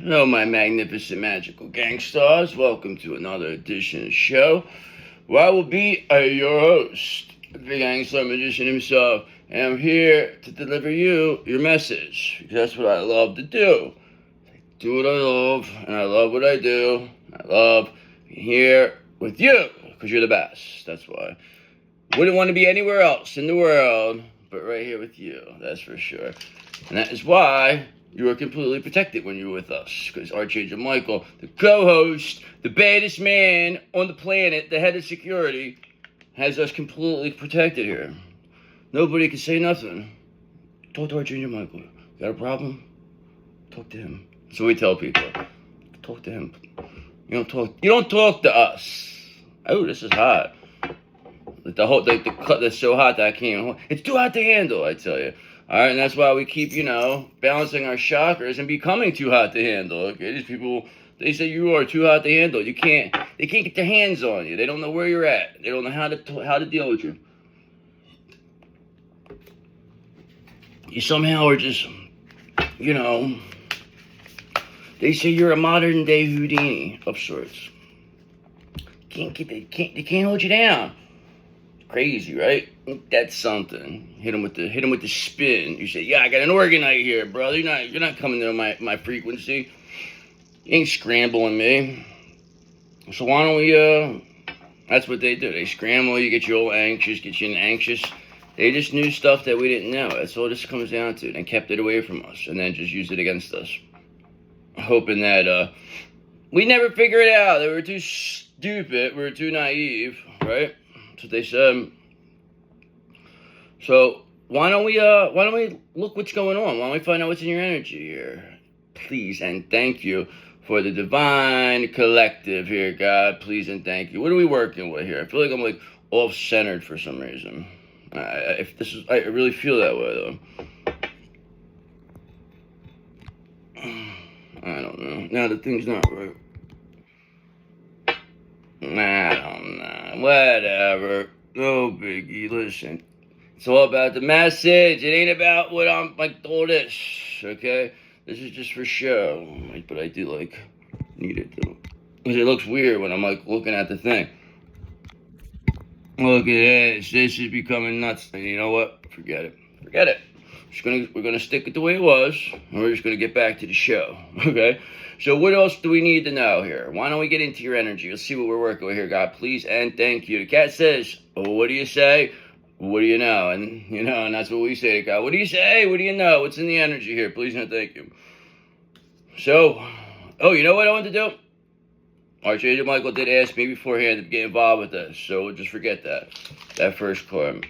Hello, my magnificent magical gangsters. Welcome to another edition of the show where I will be your host, the gangster magician himself, and I'm here to deliver you your message because that's what I love to do. I do what I love, and I love what I do. I love being here with you because you're the best. That's why. Wouldn't want to be anywhere else in the world but right here with you. That's for sure. And that is why you are completely protected when you're with us. Because Archangel Michael, the co-host, the baddest man on the planet, the head of security, has us completely protected here. Nobody can say nothing. Talk to Archangel Michael. You got a problem? Talk to him. So we tell people. Talk to him. You don't talk to us. Oh, this is hot. The cut that's so hot that I can't hold. It's too hot to handle, I tell you. All right, and that's why we keep, balancing our chakras and becoming too hot to handle. Okay, these people, they say you are too hot to handle. They can't get their hands on you. They don't know where you're at. They don't know how to deal with you. You somehow are just, they say you're a modern day Houdini of sorts. They can't hold you down. Crazy, right? That's something. Hit him with the spin. You say, yeah, I got an organite here, brother. You're not coming to my frequency. You ain't scrambling me. So why don't we that's what they do. They scramble you, get you all anxious, They just knew stuff that we didn't know. That's all this comes down to. And kept it away from us and then just used it against us. Hoping that we never figure it out. That we were too stupid, we were too naive, right? That's what they said. So why don't we look what's going on? Why don't we find out what's in your energy here? Please and thank you for the divine collective here, God. Please and thank you. What are we working with here? I feel like I'm off-centered for some reason. I really feel that way though. I don't know. Now the thing's not right. I don't know. Whatever. No biggie. Listen. It's all about the message. It ain't about what I'm all this. Okay? This is just for show. But I do need it though. Because it looks weird when I'm looking at the thing. Look at this. This is becoming nuts. And you know what? Forget it. We're gonna stick it the way it was, and we're just gonna get back to the show. Okay? So what else do we need to know here? Why don't we get into your energy? Let's see what we're working with here, God. Please and thank you. The cat says, oh, what do you say? What do you know? And and that's what we say to God. What do you say? What do you know? What's in the energy here? Please and thank you. So, you know what I want to do? Archangel Michael did ask me beforehand to get involved with this, so we'll just forget that. That first card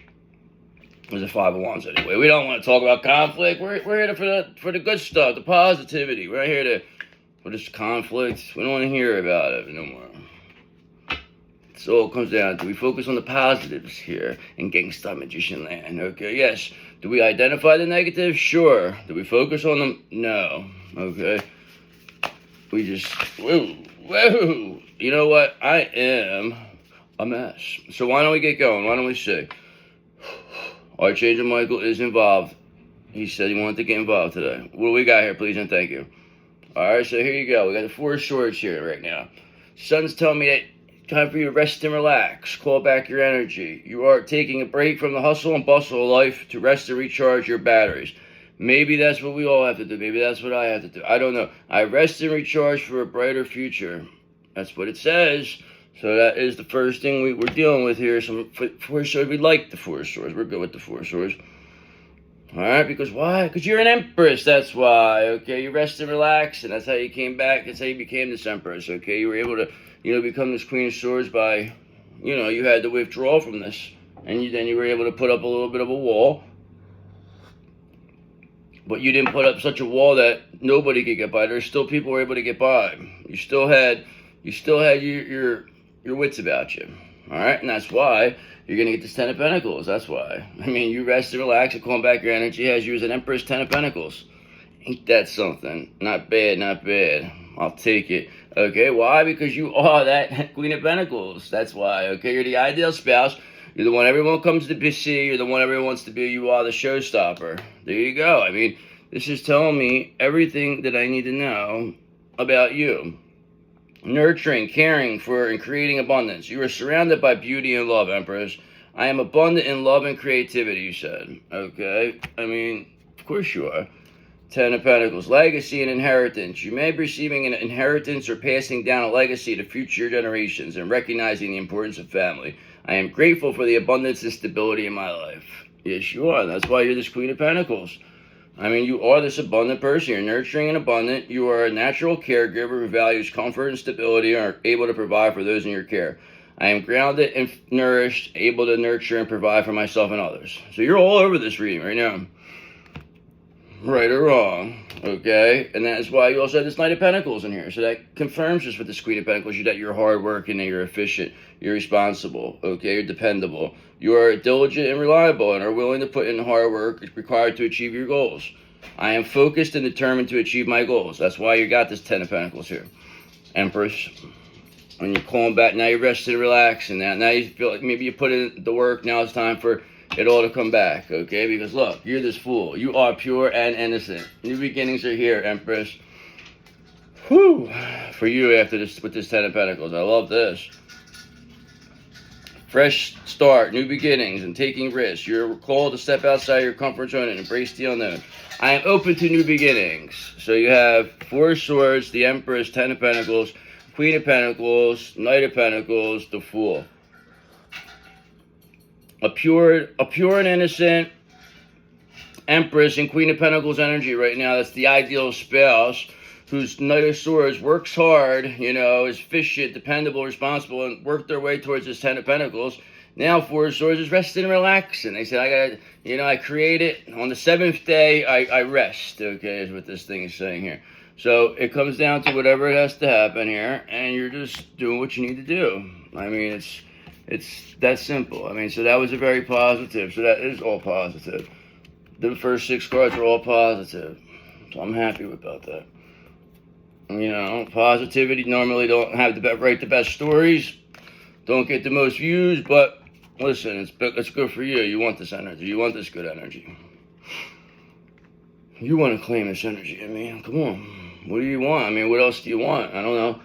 was a 5 of Wands anyway. We don't want to talk about conflict. We're here for the good stuff, the positivity. We're not here for this conflict. We don't want to hear about it no more. So it comes down to we focus on the positives here in Gangsta Magician Land. Okay, yes. Do we identify the negatives? Sure. Do we focus on them? No. Okay. We just whoa. You know what? I am a mess. So why don't we get going? Why don't we see? Archangel Michael is involved. He said he wanted to get involved today. What do we got here, please and thank you? Alright, so here you go. We got the 4 of Swords here right now. Sun's telling me that time for you to rest and relax. Call back your energy. You are taking a break from the hustle and bustle of life to rest and recharge your batteries. Maybe that's what we all have to do. Maybe that's what I have to do. I don't know. I rest and recharge for a brighter future. That's what it says. So that is the first thing we're dealing with here. Some 4 Swords. We like the 4 Swords. We're good with the 4 Swords. Alright, because why? Because you're an Empress, that's why. Okay, you rest and relax, and that's how you came back. That's how you became this Empress, okay? You were able to, become this Queen of Swords by, you had to withdraw from this. And then you were able to put up a little bit of a wall. But you didn't put up such a wall that nobody could get by. There's still people who were able to get by. You still had your wits about you. Alright, and that's why you're going to get this 10 of Pentacles. That's why. I mean, you rest and relax and calm back your energy as you as an Empress 10 of Pentacles. Ain't that something? Not bad, not bad. I'll take it. Okay, why? Because you are that Queen of Pentacles. That's why. Okay, you're the ideal spouse. You're the one everyone comes to see. You're the one everyone wants to be. You are the showstopper. There you go. I mean, this is telling me everything that I need to know about you. Nurturing, caring for, and creating abundance. You are surrounded by beauty and love, Empress. I am abundant in love and creativity, you said. Okay? I mean, of course you are. Ten of Pentacles. Legacy and inheritance. You may be receiving an inheritance or passing down a legacy to future generations and recognizing the importance of family. I am grateful for the abundance and stability in my life. Yes, you are. That's why you're this Queen of Pentacles. I mean, you are this abundant person. You're nurturing and abundant. You are a natural caregiver who values comfort and stability and are able to provide for those in your care. I am grounded and nourished, able to nurture and provide for myself and others. So you're all over this reading right now. Right or wrong, okay? And that is why you also have this Knight of Pentacles in here. So that confirms just with this Queen of Pentacles that you're hardworking and you're efficient, you're responsible, okay? You're dependable. You are diligent and reliable and are willing to put in the hard work required to achieve your goals. I am focused and determined to achieve my goals. That's why you got this Ten of Pentacles here. Empress. When you're calling back, now you're rested and relaxing. Now you feel like maybe you put in the work. Now it's time for it all to come back, okay? Because look, you're this fool. You are pure and innocent. New beginnings are here, Empress. Whew. For you after this, with this Ten of Pentacles. I love this. Fresh start, new beginnings, and taking risks. You're called to step outside your comfort zone and embrace the unknown. I am open to new beginnings. So you have Four of Swords, the Empress, Ten of Pentacles, Queen of Pentacles, Knight of Pentacles, the Fool. A pure and innocent Empress and Queen of Pentacles energy right now. That's the ideal spouse whose Knight of Swords works hard, you know, is efficient, dependable, responsible, and work their way towards this Ten of Pentacles. Now Four of Swords is resting and relaxing. They said, I create it. On the seventh day, I rest, okay, is what this thing is saying here. So it comes down to whatever it has to happen here, and you're just doing what you need to do. I mean, it's that simple. I mean, so that was a very positive. So that is all positive. The first 6 cards are all positive. So I'm happy about that. You know, positivity normally don't have write the best stories, don't get the most views, but listen, it's good for you. You want this energy. You want this good energy. You want to claim this energy. I mean, come on. What do you want? I mean, what else do you want? I don't know.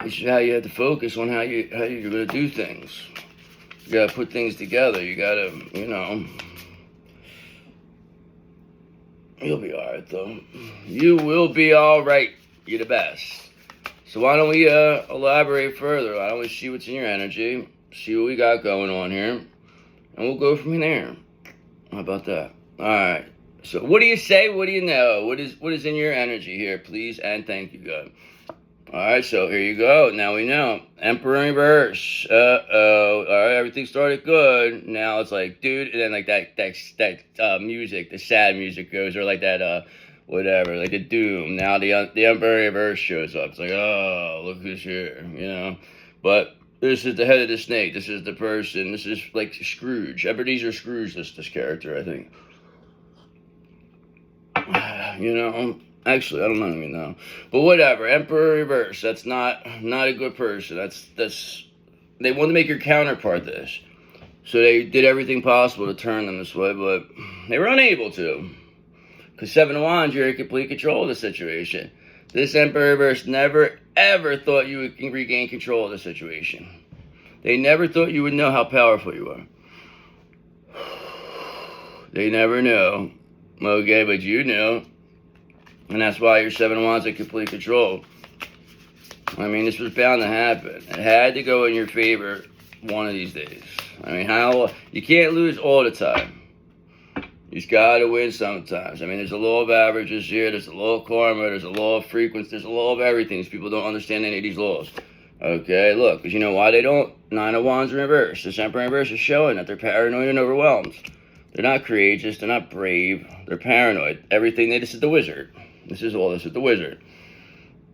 It's how you have to focus on how you're going to do things. You got to put things together. You got to, you know. You'll be all right, though. You will be all right. You're the best. So why don't we elaborate further? Why don't we see what's in your energy, see what we got going on here, and we'll go from there. How about that? All right. So what do you say? What do you know? What is in your energy here, please? And thank you, God. All right, so here you go. Now we know. Emperor in reverse. Uh-oh. All right, everything started good. Now it's like, dude, and then like that music, the sad music goes, or like that, whatever, like the doom. Now the Emperor in reverse shows up. It's like, oh, look who's here, you know. But this is the head of the snake. This is the person. This is like Scrooge. Ebenezer Scrooge, this character, I think. You know. Actually, I don't even know. But whatever. Emperor reverse. That's not a good person. That's they want to make your counterpart this. So they did everything possible to turn them this way, but they were unable to. Because Seven of Wands, you're in complete control of the situation. This Emperor reverse never, ever thought you would regain control of the situation. They never thought you would know how powerful you are. They never knew. Okay, but you knew. And that's why your Seven of Wands in complete control. I mean, this was bound to happen. It had to go in your favor one of these days. I mean, you can't lose all the time. You just got to win sometimes. I mean, there's a law of averages here. There's a law of karma. There's a law of frequency. There's a law of everything. These people don't understand any of these laws. Okay, look, because you know why they don't? Nine of Wands in reverse. This Emperor in reverse is showing that they're paranoid and overwhelmed. They're not courageous. They're not brave. They're paranoid. Everything this is the wizard. This is the wizard.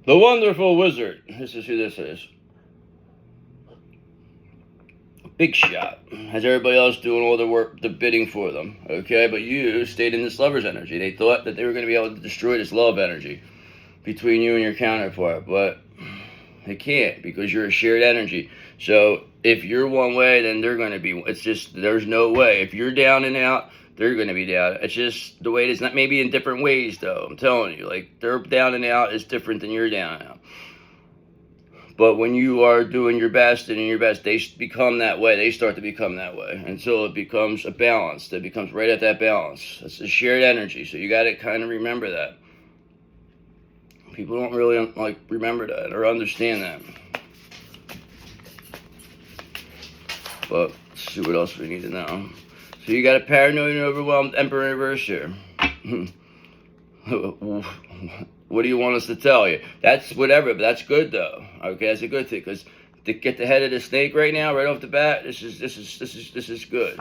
The wonderful wizard. This is who this is. Big shot. Has everybody else doing all the work, the bidding for them. Okay, but you stayed in this lover's energy. They thought that they were going to be able to destroy this love energy between you and your counterpart, but they can't because you're a shared energy. So if you're one way, then they're going to be. It's just, there's no way. If you're down and out, they're going to be down. It's just the way it is. Not maybe in different ways, though. I'm telling you, like their down and out is different than your down and out. But when you are doing your best and in your best, they become that way. They start to become that way until it becomes a balance. It becomes right at that balance. It's a shared energy. So you got to kind of remember that. People don't really like remember that or understand that. But let's see what else we need to know. So you got a paranoid and overwhelmed Emperor reverse here. What do you want us to tell you? That's whatever, but that's good though. Okay, that's a good thing because to get the head of the snake right now, right off the bat, this is good.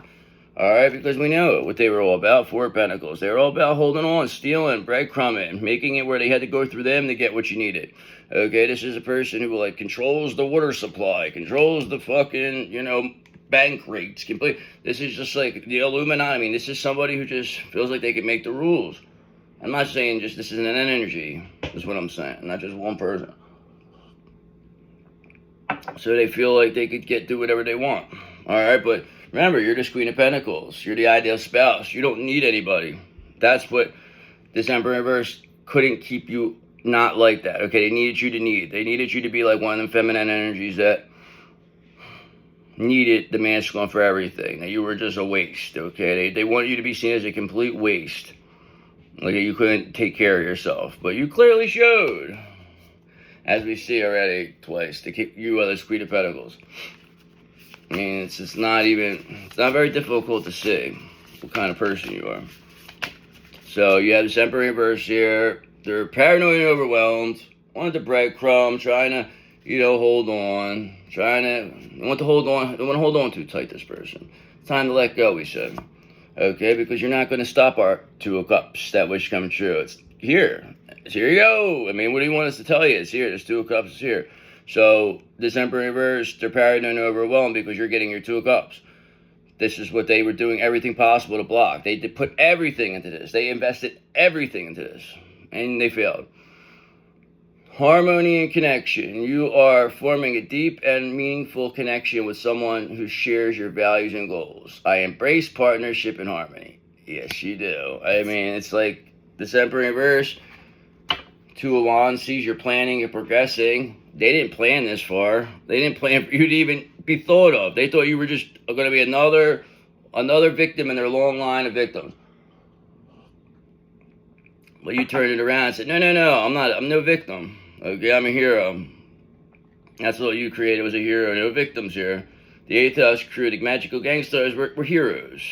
All right, because we know what they were all about. Four of Pentacles. They were all about holding on, stealing, breadcrumbing, making it where they had to go through them to get what you needed. Okay, this is a person who like controls the water supply, controls the fucking bank rates. This is just like the Illuminati. I mean, this is somebody who just feels like they can make the rules. I'm not saying just this isn't an energy, is what I'm saying, not just one person. So they feel like they could do whatever they want. All right, but remember, you're this Queen of Pentacles. You're the ideal spouse. You don't need anybody. That's what this Emperor reverse couldn't keep you not like that. Okay, they needed you to need. They needed you to be like one of them feminine energies that needed the masculine for everything. That you were just a waste. Okay, they want you to be seen as a complete waste. Like you couldn't take care of yourself, but you clearly showed, as we see already twice, to keep you as Queen of Pentacles. I mean, it's not very difficult to see what kind of person you are. So you have this Emperor reverse here. They're paranoid and overwhelmed, wanted to breadcrumb, trying to, hold on, they want to hold on too tight, this person. It's time to let go, we said. Okay, because you're not going to stop our Two of Cups, that wish come true. It's here. Here you go. I mean, what do you want us to tell you? It's here. This Two of Cups is here. So this Emperor reverse, they're paranoid and overwhelmed because you're getting your Two of Cups. This is what they were doing, everything possible to block. They did put everything into this. They invested everything into this, and they failed. Harmony and connection. You are forming a deep and meaningful connection with someone who shares your values and goals. I embrace partnership and harmony. Yes, you do. I mean, it's like this Emperor reverse, Two of Wands sees you're planning and progressing. They didn't plan this far. They didn't plan for you to even be thought of. They thought you were just going to be another victim in their long line of victims. But you turned it around and said, no, I'm no victim. Okay, I'm a hero. That's what you created, was a hero. No victims here. The Eighth House crew, the magical gangsters, we're heroes.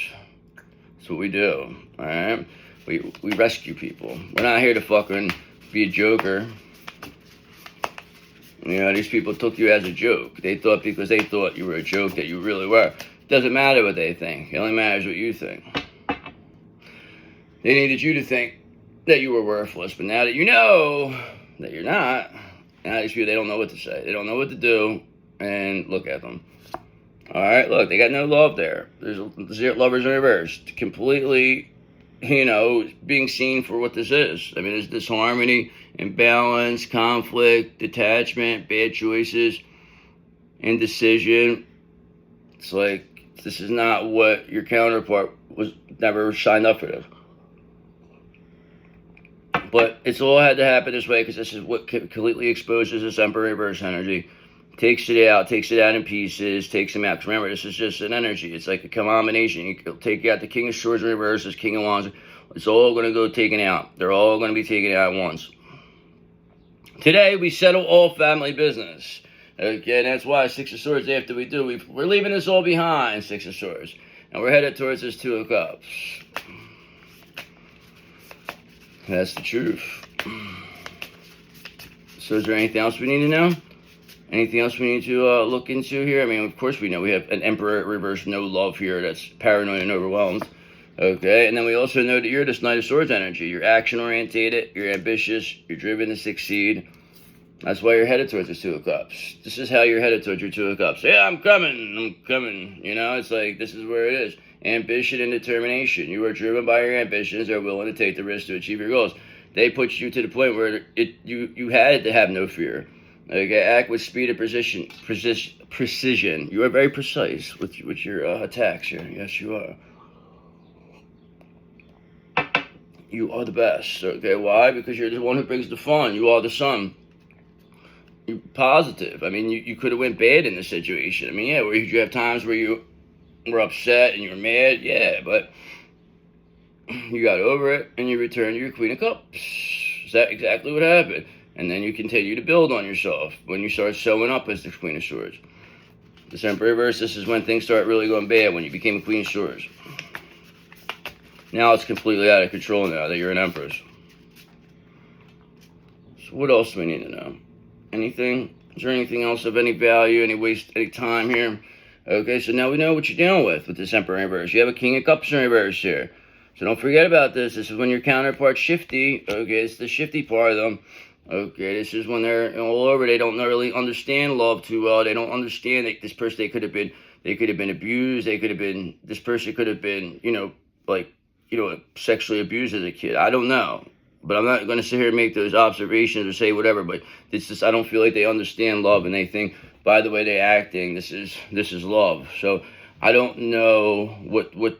That's what we do, all right? We rescue people. We're not here to fucking be a joker. These people took you as a joke. They thought because they thought you were a joke that you really were. It doesn't matter what they think. It only matters what you think. They needed you to think that you were worthless, but now that you know that you're not, now these people, they don't know what to say. They don't know what to do, and look at them. All right, look, they got no love there. There's lovers in reverse. Completely, being seen for what this is. I mean, there's disharmony, imbalance, conflict, detachment, bad choices, indecision. It's like, this is not what your counterpart was, never signed up for this. But it's all had to happen this way because this is what completely exposes this Emperor reverse energy. Takes it out in pieces, takes them out. 'Cause remember, this is just an energy. It's like a combination. You can take out the King of Swords in reverse, this King of Wands. It's all going to go taken out. They're all going to be taken out at once. Today, we settle all family business. Okay, that's why Six of Swords, after we do, we're leaving this all behind, Six of Swords. And we're headed towards this Two of Cups. That's the truth. So is there anything else we need to know? Anything else we need to look into here? I mean, of course we know we have an Emperor reverse, no love here. That's paranoid and overwhelmed. Okay, and then we also know that you're this Knight of Swords energy. You're action-orientated, you're ambitious, you're driven to succeed. That's why you're headed towards the Two of Cups. This is how you're headed towards your Two of Cups. Yeah, I'm coming. It's like, this is where it is. Ambition and determination. You are driven by your ambitions. They're willing to take the risk to achieve your goals. They put you to the point where you had to have no fear. Okay, act with speed and precision. You are very precise with your attacks here. Yes, you are. You are the best. Okay, why? Because you're the one who brings the fun. You are the sun. You're positive. I mean, you could have went bad in this situation. I mean, yeah, where you have times where you were upset and you were mad, yeah, but you got over it and you returned your Queen of Cups. Is that exactly what happened? And then you continue to build on yourself when you start showing up as the Queen of Swords. This Emperor reverse, this is when things start really going bad, when you became a Queen of Swords. Now it's completely out of control now that you're an Empress. So what else do we need to know? Anything? Is there anything else of any value, any time here? Okay, so now we know what you're dealing with this Emperor reverse. You have a King of Cups in reverse here. So don't forget about this. This is when your counterpart's shifty. Okay, it's the shifty part of them. Okay, this is when they're all over. They don't really understand love too well. They don't understand that this person, they could have been abused. This person could have been, sexually abused as a kid. I don't know. But I'm not going to sit here and make those observations or say whatever, but it's just, I don't feel like they understand love, and they think by the way they're acting, this is love. So I don't know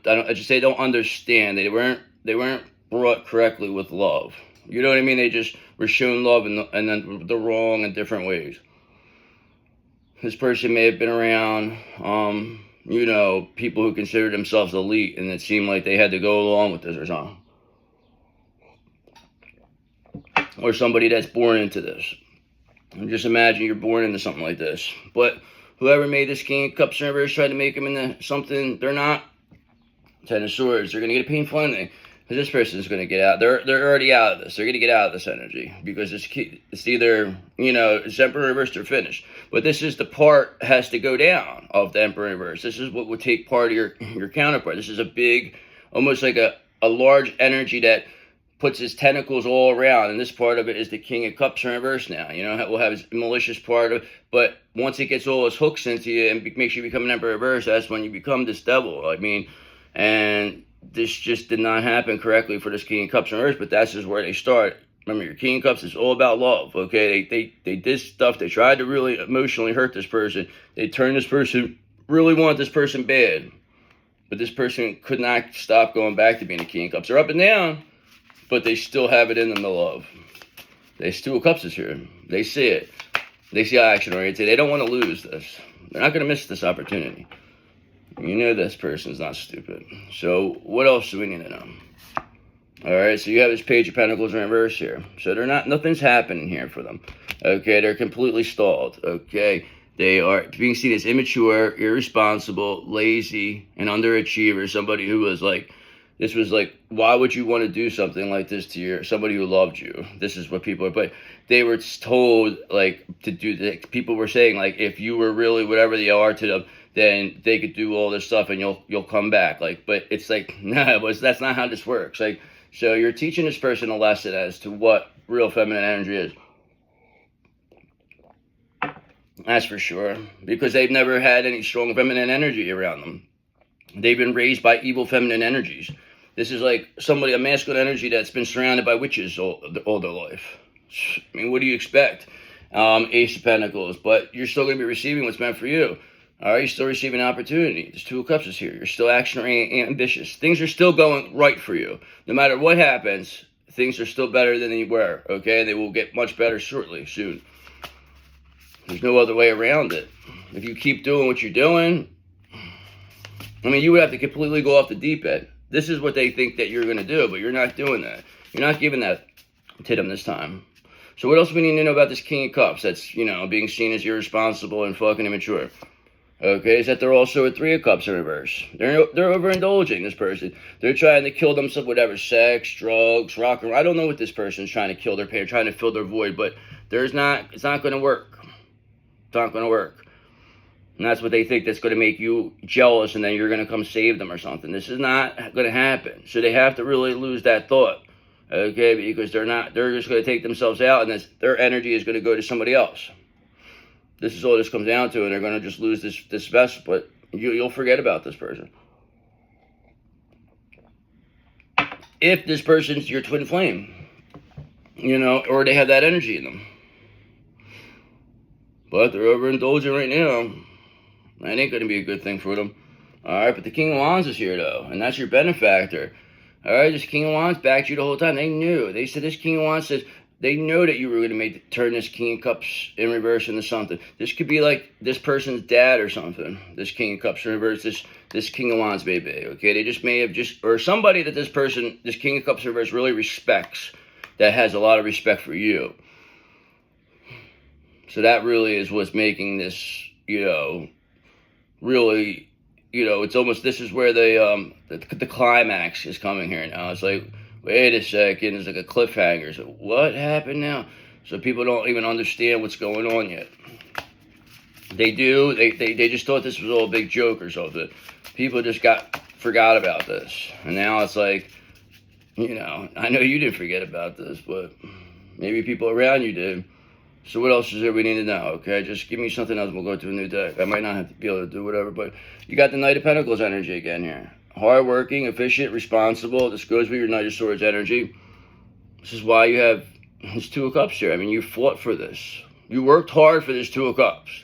I just say don't understand. They weren't brought correctly with love. You know what I mean? They just were shown love and then the wrong and different ways. This person may have been around, people who considered themselves elite, and it seemed like they had to go along with this or something. Or somebody that's born into this. And just imagine you're born into something like this. But whoever made this King of Cups in reverse tried to make them into something they're not. Ten of Swords. They're going to get a painful ending. Because this person's going to get out. They're already out of this. They're going to get out of this energy. Because it's either, it's Emperor reverse or finished. But this is the part has to go down of the Emperor reverse. This is what would take part of your counterpart. This is a big, almost like a large energy that puts his tentacles all around, and this part of it is the King of Cups in reverse now. We'll have his malicious part of it, but once it gets all his hooks into you and makes you become an Emperor reverse, that's when you become this devil. I mean, and this just did not happen correctly for this King of Cups in reverse, but that's just where they start. Remember, your King of Cups is all about love, okay? They did stuff. They tried to really emotionally hurt this person. They turned this person, really want this person bad, but this person could not stop going back to being a King of Cups. They're up and down, but they still have it in them to love. There's Two of Cups is here. They see it. They see action-oriented. They don't want to lose this. They're not going to miss this opportunity. This person's not stupid. So what else do we need to know? All right, so you have this Page of Pentacles in reverse here. So nothing's happening here for them. Okay, they're completely stalled. Okay, they are being seen as immature, irresponsible, lazy, and underachiever. Somebody who was why would you want to do something like this to somebody who loved you? This is what people are, but they were told to do that. People were saying if you were really whatever they are to them, then they could do all this stuff and you'll come back. But it's no, that's not how this works. So you're teaching this person a lesson as to what real feminine energy is. That's for sure, because they've never had any strong feminine energy around them. They've been raised by evil feminine energies. This is a masculine energy that's been surrounded by witches all their life. I mean, what do you expect? Ace of Pentacles, but you're still going to be receiving what's meant for you. All right, you're still receiving an opportunity. This Two of Cups is here. You're still action-oriented, ambitious. Things are still going right for you. No matter what happens, things are still better than they were, okay? They will get much better soon. There's no other way around it. If you keep doing what you're doing, you would have to completely go off the deep end. This is what they think that you're going to do, but you're not doing that. You're not giving that to them this time. So what else do we need to know about this King of Cups that's, being seen as irresponsible and fucking immature? Okay, is that they're also a Three of Cups in reverse. They're overindulging, this person. They're trying to kill themselves, whatever, sex, drugs, rock and roll. I don't know what this person's trying to kill their pain, trying to fill their void, but it's not going to work. It's not going to work. And that's what they think that's going to make you jealous, and then you're going to come save them or something. This is not going to happen. So they have to really lose that thought, okay? Because they're just going to take themselves out, and their energy is going to go to somebody else. This is all this comes down to, and they're going to just lose this vessel, but you'll forget about this person. If this person's your twin flame, or they have that energy in them. But they're overindulging right now. That ain't going to be a good thing for them. All right, but the King of Wands is here, though, and that's your benefactor. All right, this King of Wands backed you the whole time. They knew. They said this King of Wands says they know that you were going to turn this King of Cups in reverse into something. This could be like this person's dad or something. This King of Cups in reverse, this King of Wands may be. Okay, they just may have or somebody that this King of Cups in reverse really respects, that has a lot of respect for you. So that really is what's making this, really, it's almost, this is where the climax is coming here now. It's like, wait a second, it's like a cliffhanger. So what happened now? So people don't even understand what's going on yet. They do. They just thought this was all a big joke or something. People just forgot about this. And now it's like, I know you didn't forget about this, but maybe people around you did. So what else is there we need to know? Okay, just give me something else. We'll go to a new deck. I might not have to be able to do whatever, but you got the Knight of Pentacles energy again here. Hardworking, efficient, responsible. This goes with your Knight of Swords energy. This is why you have this Two of Cups here. I mean, you fought for this. You worked hard for this Two of Cups.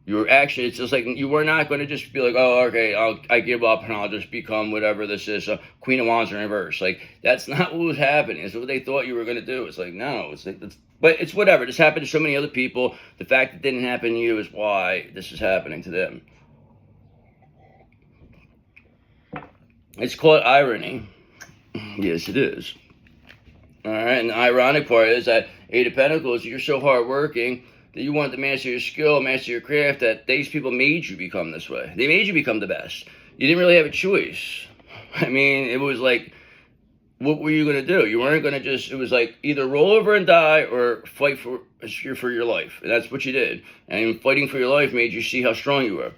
You were actually, it's just like, you were not going to just be like, oh, okay, I give up and I'll just become whatever this is, Queen of Wands in reverse. Like, that's not what was happening. It's what they thought you were going to do. It's like, no, it's like, but it's whatever. This happened to so many other people. The fact it didn't happen to you is why this is happening to them. It's called irony. Yes, it is. All right, and the ironic part is that Eight of Pentacles, you're so hardworking that you want to master your skill, master your craft, that these people made you become this way. They made you become the best. You didn't really have a choice. I mean, it was like, what were you going to do? You weren't going to just, it was like either roll over and die or fight for your life. And that's what you did. And fighting for your life made you see how strong you were.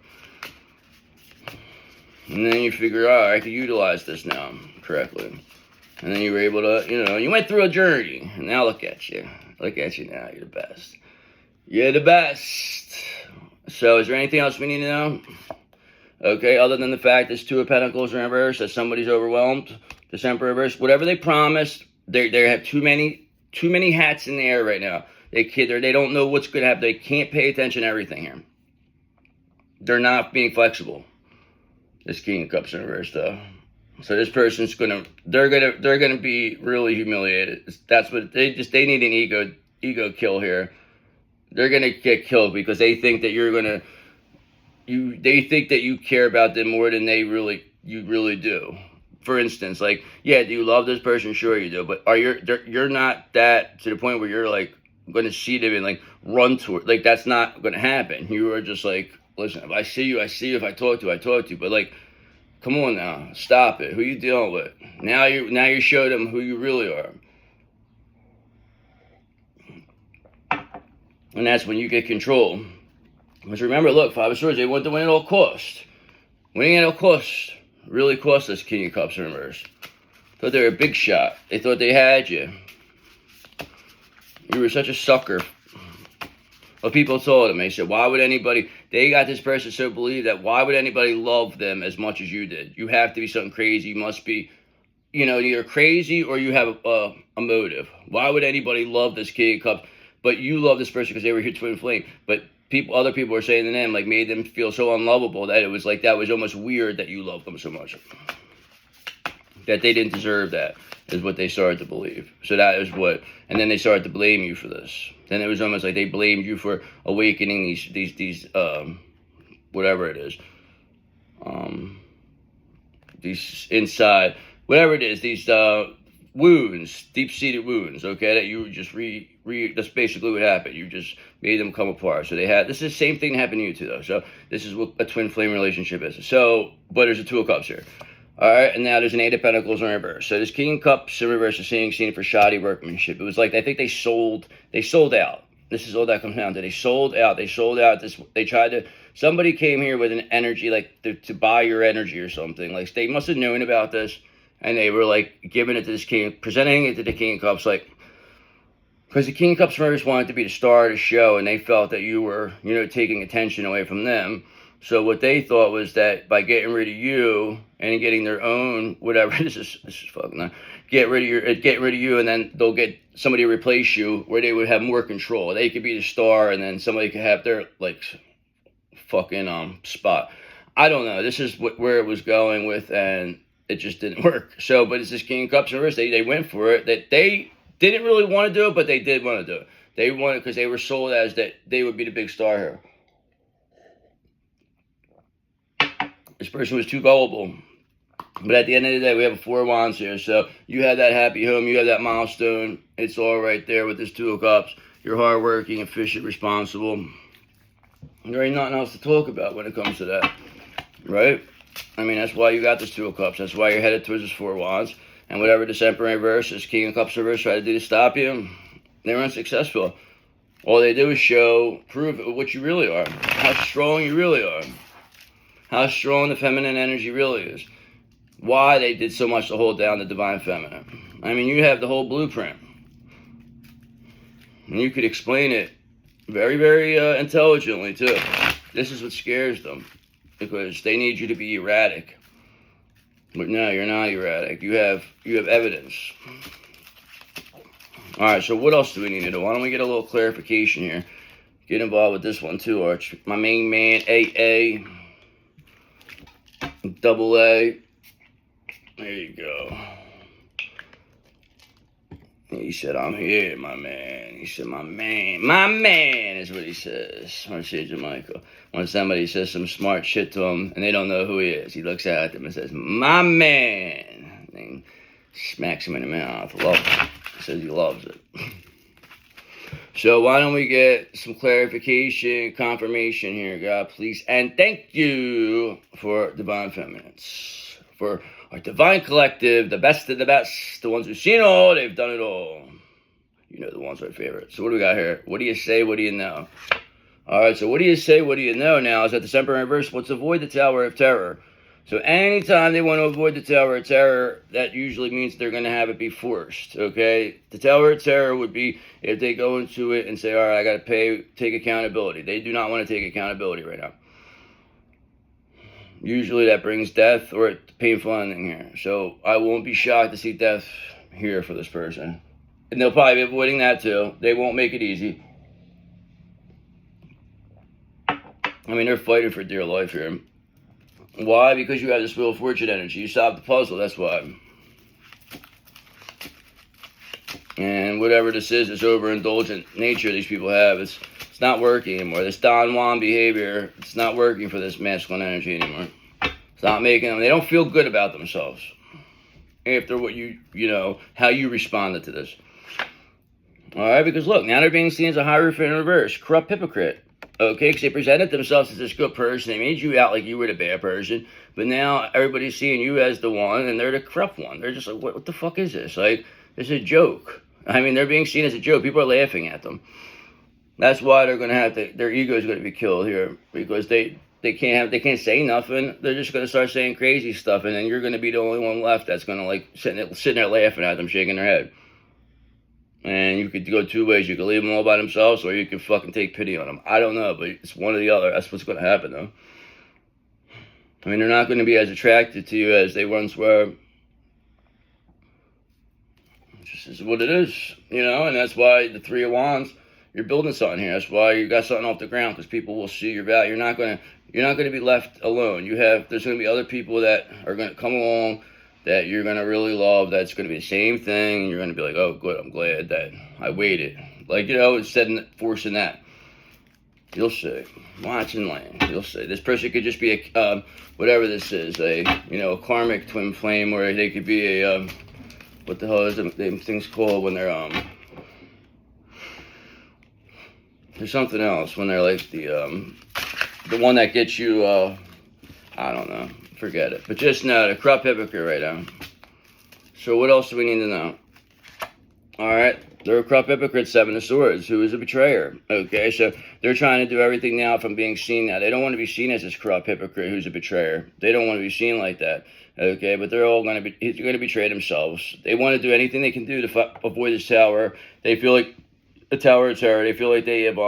And then you figure, oh, I could utilize this now correctly. And then you were able to, you went through a journey. And now look at you. Look at you now. You're the best. You're the best. So is there anything else we need to know? Okay, other than the fact this Two of Pentacles in reverse, that somebody's overwhelmed, this Emperor reverse, whatever they promised, they have too many hats in the air right now. They don't know what's going to happen. They can't pay attention to everything here. They're not being flexible. This King of Cups in reverse, though. So this person's they're gonna be really humiliated. That's what they need an ego kill here. They're gonna get killed because they think that they think that you care about them more than you really do. For instance, like, yeah, do you love this person? Sure you do, but you're not that to the point where you're like going to see them and like run to it. Like, that's not going to happen. You are just like, listen, if I see you, I see you. If I talk to you, I talk to you. But like, come on now, stop it. Who you dealing with? Now you show them who you really are. And that's when you get control. Because remember, look, Five of Swords, they want to win at all costs. Winning at all costs really cost us King of Cups in reverse. Thought they were a big shot. They thought they had you. You were such a sucker. Well, people told them, they said, why would anybody, they got this person so believed that why would anybody love them as much as you did? You have to be something crazy. You must be, either crazy or you have a motive. Why would anybody love this King of Cups? But you love this person because they were your twin flame. But other people were saying to them, like, made them feel so unlovable that it was like, that was almost weird that you loved them so much. That they didn't deserve that, is what they started to believe. So that is what, and then they started to blame you for this. Then it was almost like they blamed you for awakening these whatever it is. These inside, whatever it is, these wounds, deep-seated wounds, okay, that you just that's basically what happened. You just made them come apart. So this is the same thing that happened to you too, though. So this is what a twin flame relationship is. So, but there's a Two of Cups here. All right, and now there's an Eight of Pentacles in reverse. So this King of Cups in reverse is seen for shoddy workmanship. It was like, I think they sold out. This is all that comes down to. They sold out. They tried to, somebody came here with an energy, like to buy your energy or something. Like, they must have known about this. And they were like giving it to this king, presenting it to the King of Cups, like, because the King of Cups reverse wanted to be the star of the show, and they felt that you were, taking attention away from them. So what they thought was that by getting rid of you and getting their own whatever, this is fucking not, get rid of you, and then they'll get somebody to replace you where they would have more control. They could be the star, and then somebody could have their like fucking spot. I don't know. This is where it was going with, and it just didn't work. So, but it's this King of Cups reverse. They went for it. That they didn't really want to do it, but they did want to do it. They wanted because they were sold as that they would be the big star here. This person was too gullible. But at the end of the day, we have a 4 of Wands here. So you have that happy home. You have that milestone. It's all right there with this 2 of Cups. You're hardworking, efficient, responsible. There ain't nothing else to talk about when it comes to that. Right? I mean, that's why you got this 2 of Cups. That's why you're headed towards this 4 of Wands. And whatever this Emperor reverse, this King of Cups reverse tried to do to stop you, they were unsuccessful. All they do is prove what you really are. How strong you really are. How strong the feminine energy really is. Why they did so much to hold down the divine feminine. I mean, you have the whole blueprint. And you could explain it very, very intelligently, too. This is what scares them. Because they need you to be erratic. But no, you're not erratic. You have evidence. Alright, so what else do we need to do? Why don't we get a little clarification here? Get involved with this one, too, Arch. My main man, AA. Double A. There you go. He said, I'm here, my man. He said, my man is what he says. Or say Jamaica. When somebody says some smart shit to him and they don't know who he is, he looks at them and says, my man. And smacks him in the mouth. Love it. He says he loves it. So why don't we get some clarification, confirmation here, God, please. And thank you for Divine Feminines. For our divine collective, the best of the best, the ones who've seen all, they've done it all. You know the ones our favorite. So what do we got here? What do you say? What do you know? All right, so what do you say? What do you know now? Is that the Emperor reverse? Let's avoid the Tower of Terror. So anytime they want to avoid the Tower of Terror, that usually means they're going to have it be forced, okay? The Tower of Terror would be if they go into it and say, all right, I got to take accountability. They do not want to take accountability right now. Usually that brings death or painful ending here. So I won't be shocked to see death here for this person. And they'll probably be avoiding that too. They won't make it easy. I mean, they're fighting for dear life here. Why? Because you have this Wheel of Fortune energy. You solved the puzzle, that's why. And whatever this is, this overindulgent nature these people have, it's not working anymore. This Don Juan behavior, it's not working for this masculine energy anymore. It's not making them, they don't feel good about themselves. After what you know, how you responded to this. Alright, because look, now they're being seen as a Hierophant in reverse, corrupt hypocrite. Okay, because they presented themselves as this good person. They made you out like you were the bad person. But now everybody's seeing you as the one, and they're the corrupt one. They're just like, what the fuck is this? Like, it's a joke. I mean, they're being seen as a joke. People are laughing at them. That's why they're going to have to, their ego is going to be killed here. Because they can't say nothing. They're just going to start saying crazy stuff. And then you're going to be the only one left that's going to, like, sitting there laughing at them, shaking their head. And you could go 2 ways. You could leave them all by themselves, or you could fucking take pity on them. I don't know, but it's one or the other. That's what's going to happen, though. I mean, they're not going to be as attracted to you as they once were. This is what it is, you know? And that's why the 3 of Wands, you're building something here. That's why you got something off the ground, because people will see your value. You're not going to be left alone. There's going to be other people that are going to come along that you're going to really love, that's going to be the same thing, and you're going to be like, oh, good, I'm glad that I waited. Like, you know, instead of forcing that. You'll see. Watch and learn. You'll see. This person could just be a, whatever this is, a karmic twin flame, or they could be a, what the hell is them things called when they're, there's something else, when they're like the one that gets you, I don't know. Forget it. But just know, the corrupt hypocrite right now. So what else do we need to know? Alright, they're a corrupt hypocrite, 7 of Swords, who is a betrayer. Okay, so they're trying to do everything now from being seen now. They don't want to be seen as this corrupt hypocrite who's a betrayer. They don't want to be seen like that. Okay, but they're all going to betray themselves. They want to do anything they can do to avoid this tower. They feel like a Tower of Terror. They feel like they have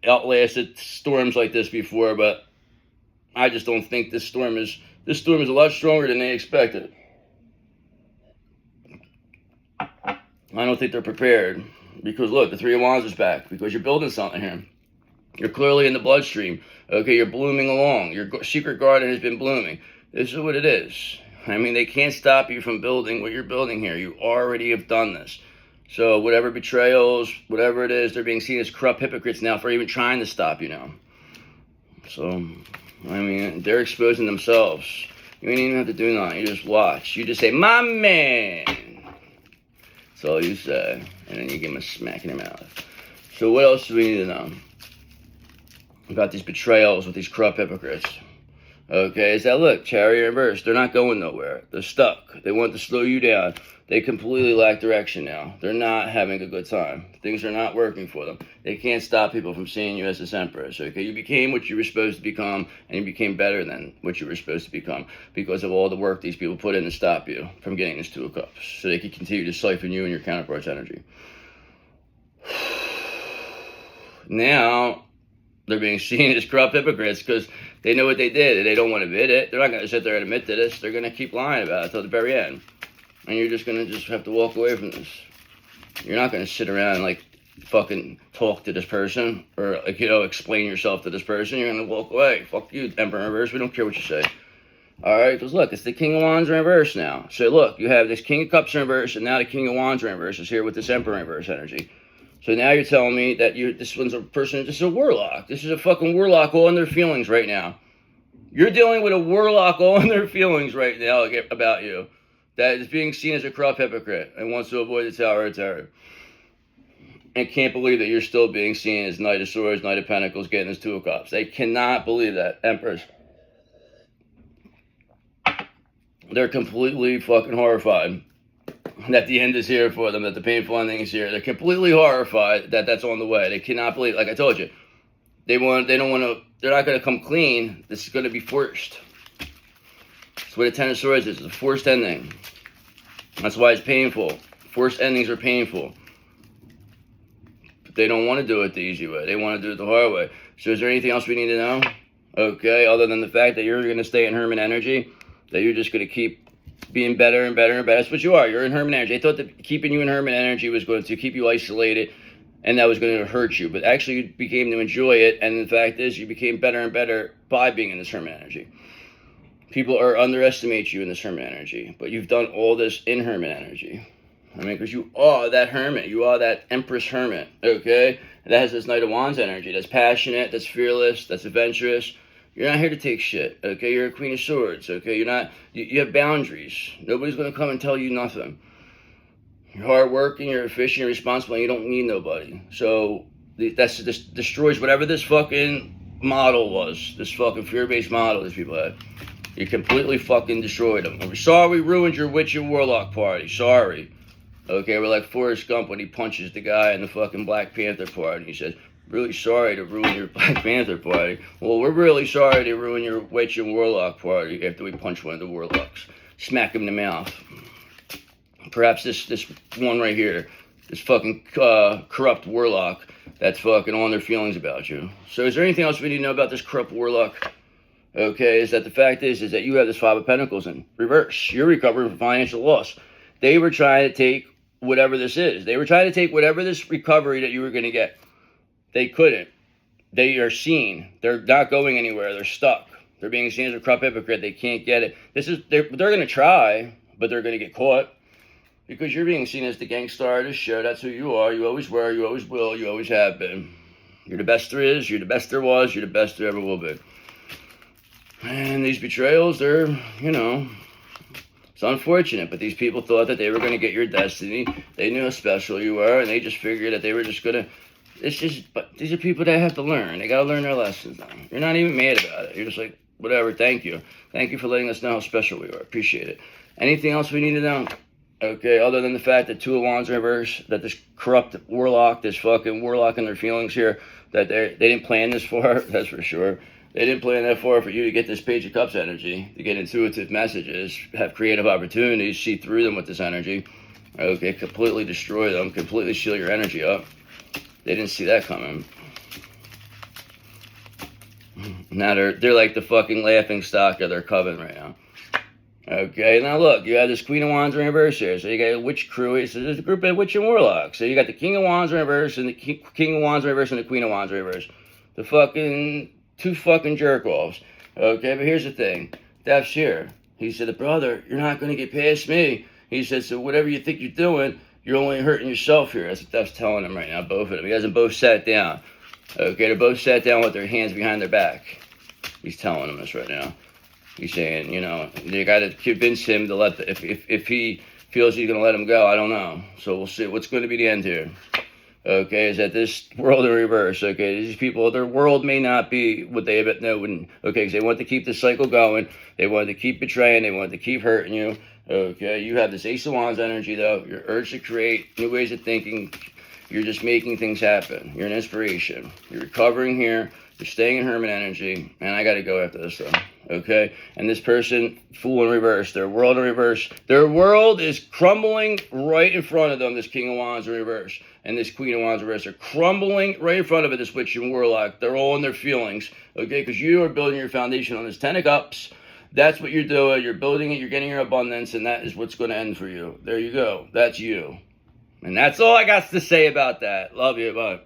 outlasted storms like this before, but I just don't think this storm is a lot stronger than they expected. I don't think they're prepared. Because look, the 3 of Wands is back. Because you're building something here. You're clearly in the bloodstream. Okay, you're blooming along. Your secret garden has been blooming. This is what it is. I mean, they can't stop you from building what you're building here. You already have done this. So whatever betrayals, whatever it is, they're being seen as corrupt hypocrites now for even trying to stop you now. So, I mean, they're exposing themselves. You ain't even have to do nothing. You just watch. You just say, my man. That's all you say. And then you give them a smack in the mouth. So what else do we need to know about these betrayals with these corrupt hypocrites? Okay, is that, look, Chariot reverse. They're not going nowhere. They're stuck. They want to slow you down. They completely lack direction now. They're not having a good time. Things are not working for them. They can't stop people from seeing you as this Empress. Okay, you became what you were supposed to become, and you became better than what you were supposed to become because of all the work these people put in to stop you from getting this Two of Cups, so they can continue to siphon you and your counterpart's energy. Now, they're being seen as corrupt hypocrites because they know what they did and they don't want to admit it. They're not going to sit there and admit to this. They're going to keep lying about it until the very end. And you're just going to just have to walk away from this. You're not going to sit around and like fucking talk to this person or like, you know, explain yourself to this person. You're going to walk away. Fuck you, Emperor in reverse. We don't care what you say. All right, because look, it's the King of Wands in reverse now. So look, you have this King of Cups in reverse and now the King of Wands in reverse is here with this Emperor in reverse energy. So now you're telling me that this one's a person, this is a warlock. This is a fucking warlock all in their feelings right now. You're dealing with a warlock all in their feelings right now about you. That is being seen as a corrupt hypocrite and wants to avoid the Tower of Terror. And can't believe that you're still being seen as Knight of Swords, Knight of Pentacles, getting this Two of Cups. They cannot believe that, Empress. They're completely fucking horrified that the end is here for them, that the painful ending is here. They're completely horrified that that's on the way. They cannot believe, like I told you, they're not going to come clean. This is going to be forced. That's what a Ten of Swords is. It's a forced ending. That's why it's painful. Forced endings are painful. But they don't want to do it the easy way. They want to do it the hard way. So is there anything else we need to know? Okay, other than the fact that you're going to stay in Hermit energy, that you're just going to keep being better and better and better. That's what you are. You're in Hermit energy. I thought that keeping you in Hermit energy was going to keep you isolated and that was going to hurt you. But actually you became to enjoy it. And the fact is you became better and better by being in this Hermit energy. People underestimate you in this Hermit energy. But you've done all this in Hermit energy. I mean, because you are that Hermit. You are that Empress Hermit. Okay? And that has this Knight of Wands energy. That's passionate. That's fearless. That's adventurous. You're not here to take shit, okay? You're a Queen of Swords, okay? You have boundaries. Nobody's going to come and tell you nothing. You're hardworking, you're efficient, you're responsible, and you don't need nobody. So this destroys whatever this fucking model was, this fucking fear-based model these people had. You completely fucking destroyed them. We're sorry we ruined your witch and warlock party. Sorry. Okay, we're like Forrest Gump when he punches the guy in the fucking Black Panther party. He says, really sorry to ruin your Black Panther party. Well, we're really sorry to ruin your witch and warlock party after we punch one of the warlocks. Smack him in the mouth. Perhaps this one right here, this fucking corrupt warlock that's fucking on their feelings about you. So is there anything else we need to know about this corrupt warlock? Okay, is that the fact is that you have this Five of Pentacles in reverse. You're recovering from financial loss. They were trying to take whatever this is. They were trying to take whatever this recovery that you were going to get. They couldn't. They are seen. They're not going anywhere. They're stuck. They're being seen as a corrupt hypocrite. They can't get it. They're going to try, but they're going to get caught because you're being seen as the gang star of this show. That's who you are. You always were. You always will. You always have been. You're the best there is. You're the best there was. You're the best there ever will be. And these betrayals, they're, it's unfortunate, but these people thought that they were going to get your destiny. They knew how special you were, and they just figured that they were just going to. But these are people that have to learn. They got to learn their lessons now. You're not even mad about it. You're just like, whatever, thank you. Thank you for letting us know how special we are. Appreciate it. Anything else we need to know? Okay, other than the fact that Two of Wands in reverse, that this corrupt warlock, this fucking warlock in their feelings here, that they didn't plan this for, that's for sure. They didn't plan that for you to get this Page of Cups energy, to get intuitive messages, have creative opportunities, see through them with this energy. Okay, completely destroy them, completely seal your energy up. They didn't see that coming. Now they're like the fucking laughing stock of their coven right now. Okay, now look, you have this Queen of Wands in reverse here. So you got a witch crew. So there's a group of witch and warlock. So you got the King of Wands in reverse and the King of Wands in reverse and the Queen of Wands in reverse. The fucking two fucking jerk-offs. Okay, but here's the thing. Death's here. He said, brother, you're not going to get past me. He said, so whatever you think you're doing, you're only hurting yourself here. That's what Duff's telling him right now, both of them. He has them both sat down. Okay, they're both sat down with their hands behind their back. He's telling them this right now. He's saying, you know, they got to convince him to let the, if he feels he's going to let him go, I don't know. So we'll see what's going to be the end here. Okay, is that this world in reverse? Okay, these people, their world may not be what they have known. Okay, because they want to keep the cycle going. They want to keep betraying. They want to keep hurting you. Okay, you have this Ace of Wands energy, though. Your urge to create new ways of thinking. You're just making things happen. You're an inspiration. You're recovering here. You're staying in Hermit energy. And I got to go after this, though. Okay? And this person, Fool in reverse. Their world in reverse. Their world is crumbling right in front of them, this King of Wands in reverse. And this Queen of Wands in reverse. They're crumbling right in front of it, this Witch and Warlock. They're all in their feelings. Okay? Because you are building your foundation on this Ten of Cups. That's what you're doing. You're building it. You're getting your abundance. And that is what's going to end for you. There you go. That's you. And that's all I got to say about that. Love you. Bye.